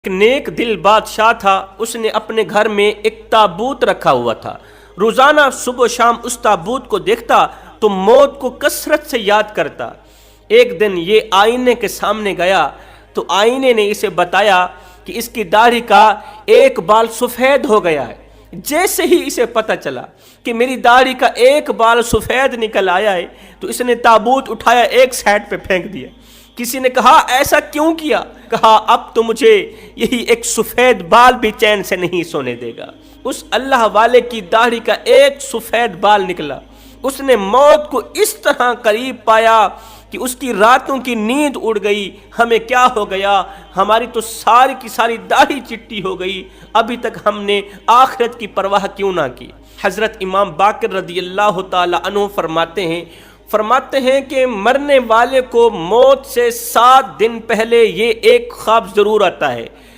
ایک نیک دل بادشاہ تھا، اس نے اپنے گھر میں ایک تابوت رکھا ہوا تھا۔ روزانہ صبح و شام اس تابوت کو دیکھتا تو موت کو کثرت سے یاد کرتا۔ ایک دن یہ آئینے کے سامنے گیا تو آئینے نے اسے بتایا کہ اس کی داڑھی کا ایک بال سفید ہو گیا ہے۔ جیسے ہی اسے پتہ چلا کہ میری داڑھی کا ایک بال سفید نکل آیا ہے تو اس نے تابوت اٹھایا، ایک سائڈ پہ پھینک دیا۔ کسی نے کہا ایسا کیوں کیا؟ کہا اب تو مجھے یہی ایک سفید بال بھی چین سے نہیں سونے دے گا۔ اس اللہ والے کی داڑھی کا ایک سفید بال نکلا، اس نے موت کو اس طرح قریب پایا کہ اس کی راتوں کی نیند اڑ گئی۔ ہمیں کیا ہو گیا؟ ہماری تو ساری کی ساری داڑھی چٹی ہو گئی، ابھی تک ہم نے آخرت کی پرواہ کیوں نہ کی؟ حضرت امام باقر رضی اللہ تعالی عنہ فرماتے ہیں کہ مرنے والے کو موت سے 7 دن پہلے یہ ایک خواب ضرور آتا ہے